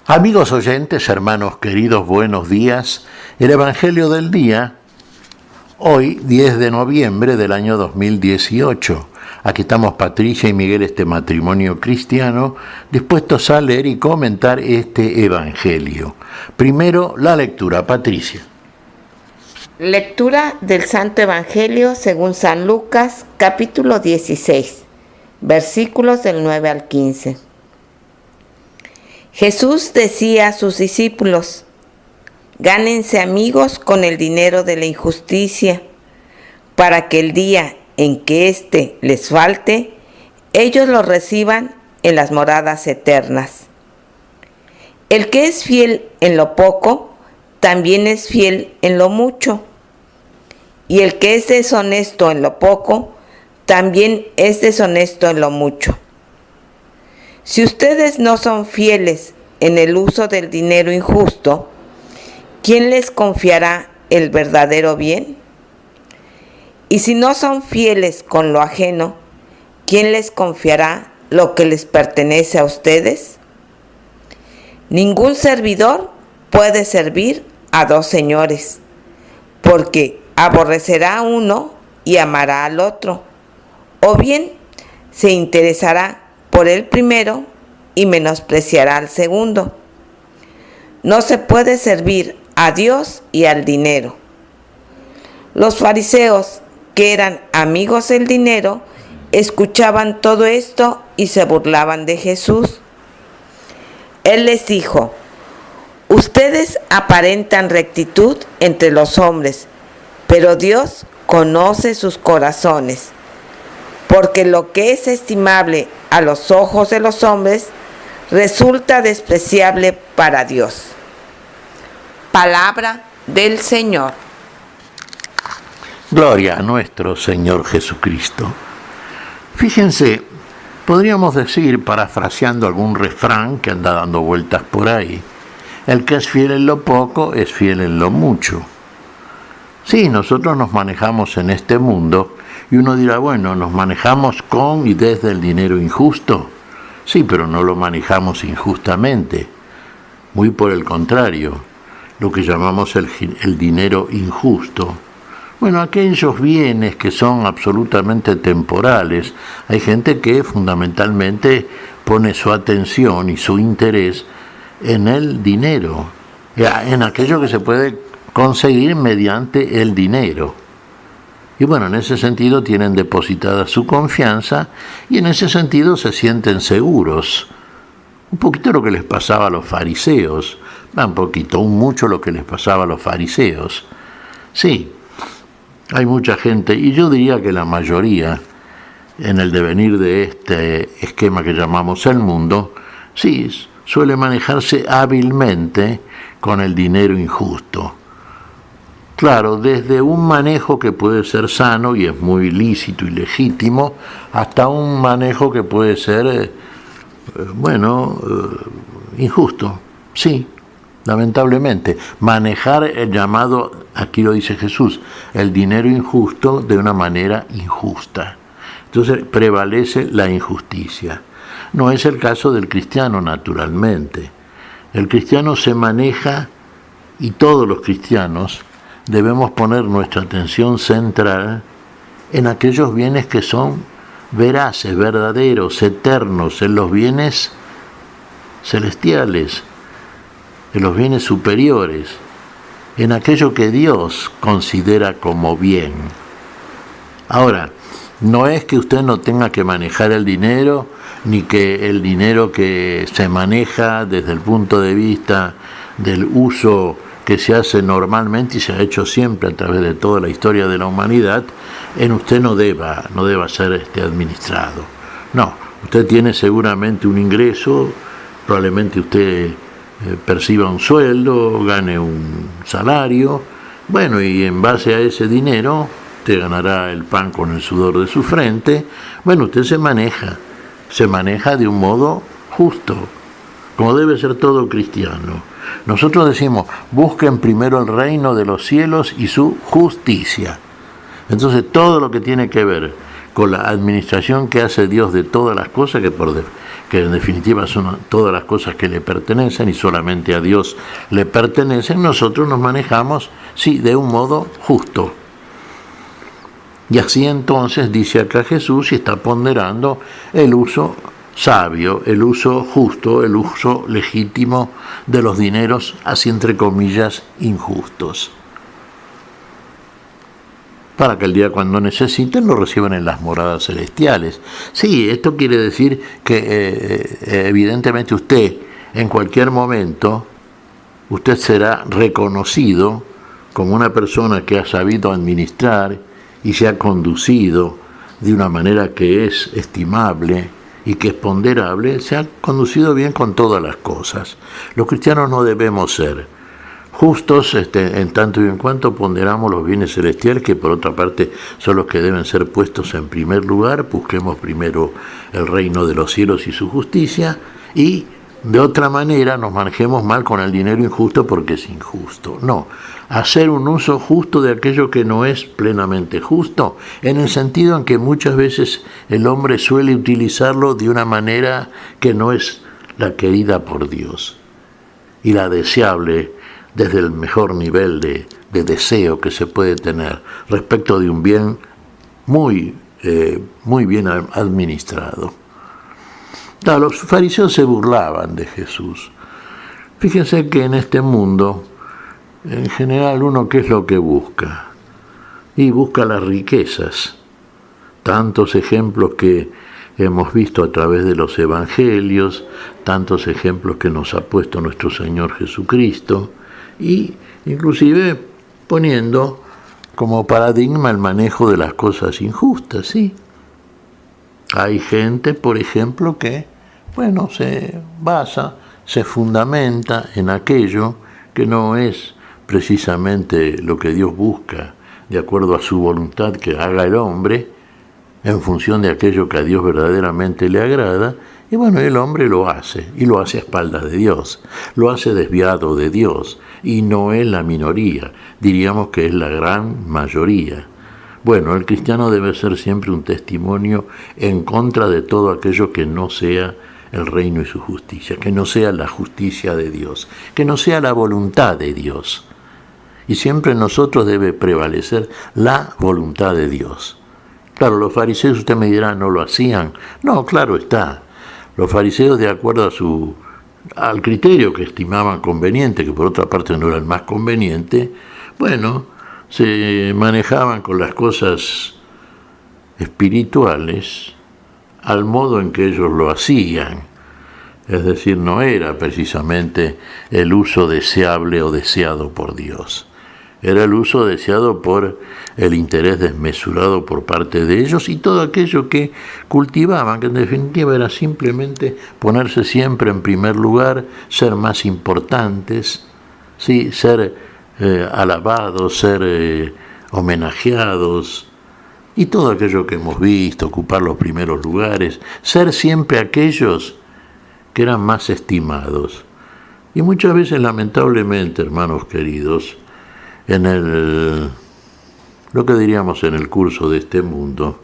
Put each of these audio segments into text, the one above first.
Amigos oyentes, hermanos queridos, buenos días. El Evangelio del día, hoy 10 de noviembre del año 2018. Aquí estamos Patricia y Miguel, este matrimonio cristiano, dispuestos a leer y comentar este Evangelio. Primero, la lectura. Patricia. Lectura del Santo Evangelio según San Lucas, capítulo 16, versículos del 9 al 15. Jesús decía a sus discípulos: gánense amigos con el dinero de la injusticia, para que el día en que éste les falte, ellos lo reciban en las moradas eternas. El que es fiel en lo poco, también es fiel en lo mucho. Y el que es deshonesto en lo poco, también es deshonesto en lo mucho. Si ustedes no son fieles en el uso del dinero injusto, ¿quién les confiará el verdadero bien? Y si no son fieles con lo ajeno, ¿quién les confiará lo que les pertenece a ustedes? Ningún servidor puede servir a dos señores, porque aborrecerá a uno y amará al otro, o bien se interesará por el primero y menospreciará al segundo. No se puede servir a Dios y al dinero. Los fariseos, que eran amigos del dinero, escuchaban todo esto y se burlaban de Jesús. Él les dijo: ustedes aparentan rectitud entre los hombres, pero Dios conoce sus corazones, porque lo que es estimable a los ojos de los hombres resulta despreciable para Dios. Palabra del Señor. Gloria a nuestro Señor Jesucristo. Fíjense, podríamos decir, parafraseando algún refrán que anda dando vueltas por ahí: el que es fiel en lo poco es fiel en lo mucho. Sí, nosotros nos manejamos en este mundo y uno dirá, bueno, nos manejamos con y desde el dinero injusto. Sí, pero no lo manejamos injustamente. Muy por el contrario, lo que llamamos el dinero injusto. Bueno, aquellos bienes que son absolutamente temporales. Hay gente que fundamentalmente pone su atención y su interés en el dinero, en aquello que se puede conseguir mediante el dinero. Y bueno, en ese sentido tienen depositada su confianza y en ese sentido se sienten seguros. Un poquito lo que les pasaba a los fariseos, un mucho lo que les pasaba a los fariseos. Sí, hay mucha gente, y yo diría que la mayoría, en el devenir de este esquema que llamamos el mundo, sí, suele manejarse hábilmente con el dinero injusto. Claro, desde un manejo que puede ser sano y es muy lícito y legítimo, hasta un manejo que puede ser, injusto. Sí, lamentablemente. Manejar el llamado, aquí lo dice Jesús, el dinero injusto de una manera injusta. Entonces prevalece la injusticia. No es el caso del cristiano, naturalmente. El cristiano se maneja, y todos los cristianos debemos poner nuestra atención central en aquellos bienes que son veraces, verdaderos, eternos, en los bienes celestiales, en los bienes superiores, en aquello que Dios considera como bien. Ahora, no es que usted no tenga que manejar el dinero, ni que el dinero que se maneja desde el punto de vista del uso que se hace normalmente y se ha hecho siempre a través de toda la historia de la humanidad, en usted no deba ser administrado. No, usted tiene seguramente un ingreso, probablemente usted perciba un sueldo, gane un salario, bueno, y en base a ese dinero usted ganará el pan con el sudor de su frente. Bueno, usted se maneja de un modo justo, como debe ser todo cristiano. Nosotros decimos, busquen primero el reino de los cielos y su justicia. Entonces todo lo que tiene que ver con la administración que hace Dios de todas las cosas, que en definitiva son todas las cosas que le pertenecen y solamente a Dios le pertenecen, nosotros nos manejamos, sí, de un modo justo. Y así entonces dice acá Jesús y está ponderando el uso sabio, el uso justo, el uso legítimo de los dineros, así entre comillas, injustos, para que el día cuando necesiten lo reciban en las moradas celestiales. Sí, esto quiere decir que evidentemente usted, en cualquier momento, usted será reconocido como una persona que ha sabido administrar y se ha conducido de una manera que es estimable y que es ponderable, se ha conducido bien con todas las cosas. Los cristianos no debemos ser justos en tanto y en cuanto ponderamos los bienes celestiales, que por otra parte son los que deben ser puestos en primer lugar. Busquemos primero el reino de los cielos y su justicia, y de otra manera nos manejemos mal con el dinero injusto porque es injusto. No, hacer un uso justo de aquello que no es plenamente justo, en el sentido en que muchas veces el hombre suele utilizarlo de una manera que no es la querida por Dios y la deseable desde el mejor nivel de deseo que se puede tener respecto de un bien muy bien administrado. Claro, los fariseos se burlaban de Jesús. Fíjense que en este mundo, en general, uno ¿qué es lo que busca? Y busca las riquezas. Tantos ejemplos que hemos visto a través de los evangelios, tantos ejemplos que nos ha puesto nuestro Señor Jesucristo, y inclusive poniendo como paradigma el manejo de las cosas injustas, ¿sí? Hay gente, por ejemplo, que, se basa, se fundamenta en aquello que no es precisamente lo que Dios busca, de acuerdo a su voluntad que haga el hombre, en función de aquello que a Dios verdaderamente le agrada, y el hombre lo hace, y lo hace a espaldas de Dios, lo hace desviado de Dios, y no es la minoría, diríamos que es la gran mayoría. El cristiano debe ser siempre un testimonio en contra de todo aquello que no sea el reino y su justicia, que no sea la justicia de Dios, que no sea la voluntad de Dios. Y siempre en nosotros debe prevalecer la voluntad de Dios. Claro, los fariseos, usted me dirá, no lo hacían. No, claro está. Los fariseos, de acuerdo al criterio que estimaban conveniente, que por otra parte no era el más conveniente, se manejaban con las cosas espirituales al modo en que ellos lo hacían. Es decir, no era precisamente el uso deseable o deseado por Dios. Era el uso deseado por el interés desmesurado por parte de ellos y todo aquello que cultivaban, que en definitiva era simplemente ponerse siempre en primer lugar, ser más importantes, ¿sí? Ser alabados, ser homenajeados, y todo aquello que hemos visto, ocupar los primeros lugares, ser siempre aquellos que eran más estimados. Y muchas veces, lamentablemente, hermanos queridos, lo que diríamos en el curso de este mundo,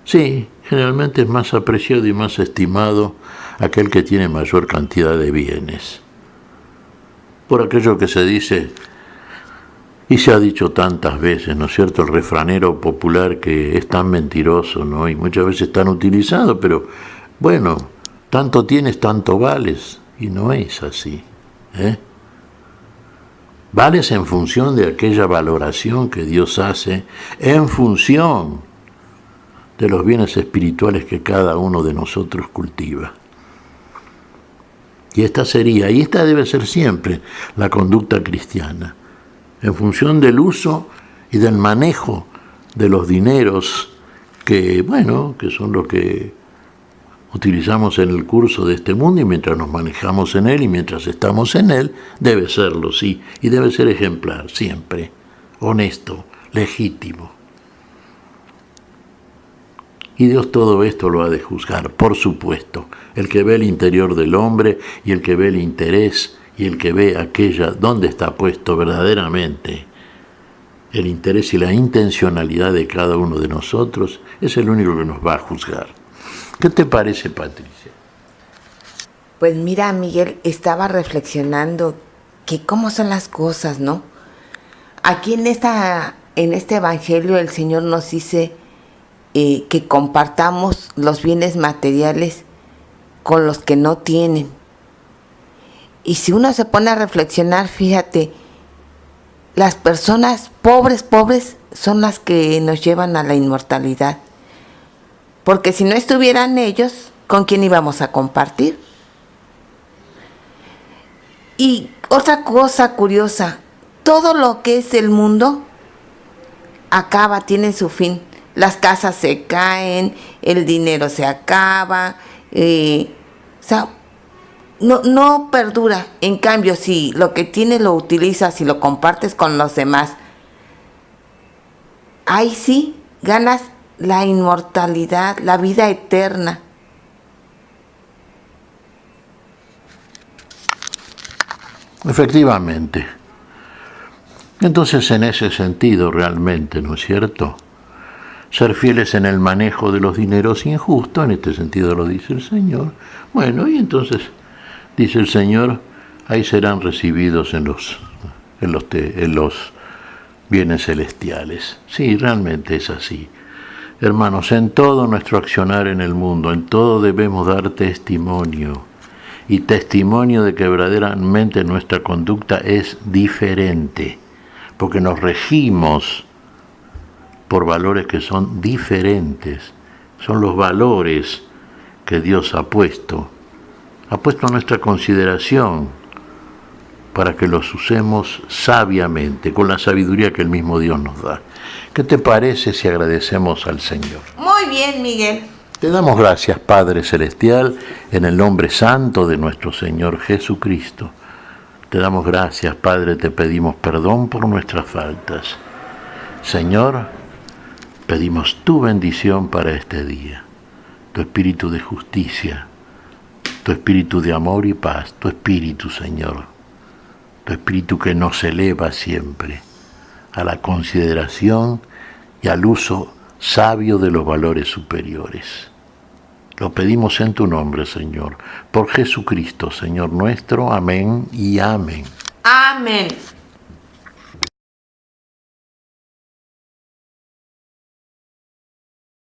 sí, generalmente es más apreciado y más estimado aquel que tiene mayor cantidad de bienes. Por aquello que se dice, y se ha dicho tantas veces, ¿no es cierto?, el refranero popular que es tan mentiroso, ¿no?, y muchas veces tan utilizado, pero tanto tienes, tanto vales, y no es así, Vales en función de aquella valoración que Dios hace, en función de los bienes espirituales que cada uno de nosotros cultiva. Y esta debe ser siempre la conducta cristiana, en función del uso y del manejo de los dineros que son lo que utilizamos en el curso de este mundo, y mientras nos manejamos en él y mientras estamos en él, debe serlo, sí, y debe ser ejemplar, siempre, honesto, legítimo. Y Dios todo esto lo ha de juzgar, por supuesto, el que ve el interior del hombre y el que ve el interés y el que ve dónde está puesto verdaderamente el interés y la intencionalidad de cada uno de nosotros, es el único que nos va a juzgar. ¿Qué te parece, Patricia? Pues mira, Miguel, estaba reflexionando que cómo son las cosas, ¿no? Aquí en este evangelio el Señor nos dice que compartamos los bienes materiales con los que no tienen. Y si uno se pone a reflexionar, fíjate, las personas pobres son las que nos llevan a la inmortalidad. Porque si no estuvieran ellos, ¿con quién íbamos a compartir? Y otra cosa curiosa, todo lo que es el mundo acaba, tiene su fin. Las casas se caen, el dinero se acaba, no perdura. En cambio, si lo que tienes lo utilizas y lo compartes con los demás, ahí sí ganas la inmortalidad, la vida eterna. Efectivamente. Entonces, en ese sentido, realmente, ¿no es cierto? Ser fieles en el manejo de los dineros injustos, en este sentido lo dice el Señor. Bueno, y entonces, dice el Señor, ahí serán recibidos en los bienes celestiales. Sí, realmente es así. Hermanos, en todo nuestro accionar en el mundo, en todo debemos dar testimonio. Y testimonio de que verdaderamente nuestra conducta es diferente, porque nos regimos por valores que son diferentes. Son los valores que Dios ha puesto a nuestra consideración para que los usemos sabiamente, con la sabiduría que el mismo Dios nos da. ¿Qué te parece si agradecemos al Señor? Muy bien, Miguel. Te damos gracias, Padre Celestial, en el nombre santo de nuestro Señor Jesucristo. Te damos gracias, Padre, te pedimos perdón por nuestras faltas. Señor, pedimos tu bendición para este día, tu espíritu de justicia, tu espíritu de amor y paz, tu espíritu, Señor, tu espíritu que nos eleva siempre a la consideración y al uso sabio de los valores superiores. Lo pedimos en tu nombre, Señor, por Jesucristo, Señor nuestro. Amén y amén. Amén.